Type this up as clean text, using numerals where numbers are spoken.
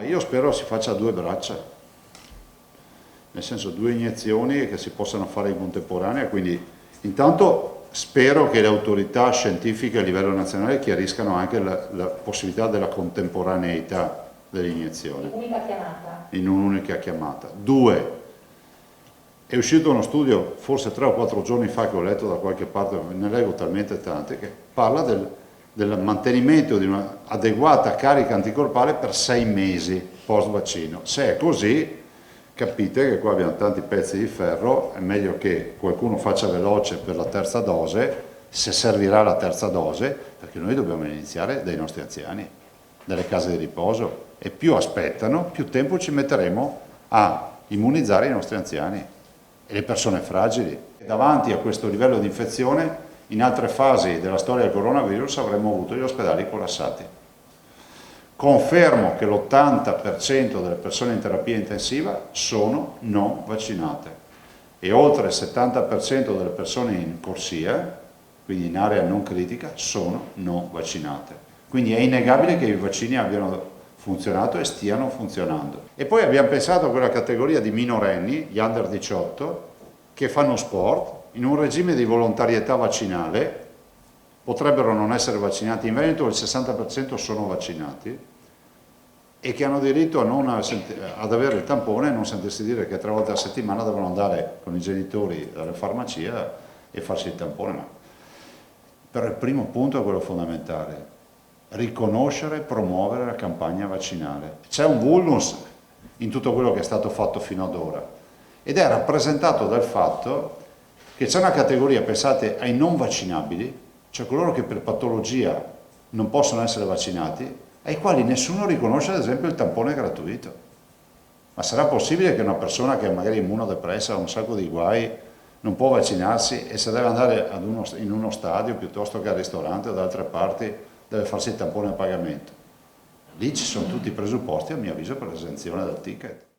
Io spero si faccia a due braccia, nel senso due iniezioni che si possano fare in contemporanea, quindi intanto spero che le autorità scientifiche a livello nazionale chiariscano anche la possibilità della contemporaneità dell'iniezione. In un'unica chiamata. Due, è uscito uno studio forse 3 o 4 giorni fa che ho letto da qualche parte, ne leggo talmente tante, che parla del mantenimento di un'adeguata carica anticorpale per 6 mesi post vaccino. Se è così, capite che qua abbiamo tanti pezzi di ferro, è meglio che qualcuno faccia veloce per la terza dose, se servirà la terza dose, perché noi dobbiamo iniziare dai nostri anziani, dalle case di riposo, e più aspettano, più tempo ci metteremo a immunizzare i nostri anziani e le persone fragili. Davanti a questo livello di infezione, in altre fasi della storia del coronavirus avremmo avuto gli ospedali collassati. Confermo che l'80% delle persone in terapia intensiva sono non vaccinate e oltre il 70% delle persone in corsia, quindi in area non critica, sono non vaccinate. Quindi è innegabile che i vaccini abbiano funzionato e stiano funzionando. E poi abbiamo pensato a quella categoria di minorenni, gli under 18, che fanno sport, in un regime di volontarietà vaccinale, potrebbero non essere vaccinati, in Veneto il 60% sono vaccinati, e che hanno diritto ad avere il tampone e non sentirsi dire che 3 volte a settimana devono andare con i genitori alla farmacia e farsi il tampone. Ma però il primo punto è quello fondamentale: riconoscere e promuovere la campagna vaccinale. C'è un vulnus in tutto quello che è stato fatto fino ad ora ed è rappresentato dal fatto che c'è una categoria, pensate ai non vaccinabili, cioè coloro che per patologia non possono essere vaccinati, ai quali nessuno riconosce ad esempio il tampone gratuito. Ma sarà possibile che una persona che è magari immunodepressa, ha un sacco di guai, non può vaccinarsi e se deve andare in uno stadio piuttosto che al ristorante o da altre parti deve farsi il tampone a pagamento? Lì ci sono tutti i presupposti, a mio avviso, per l'esenzione dal ticket.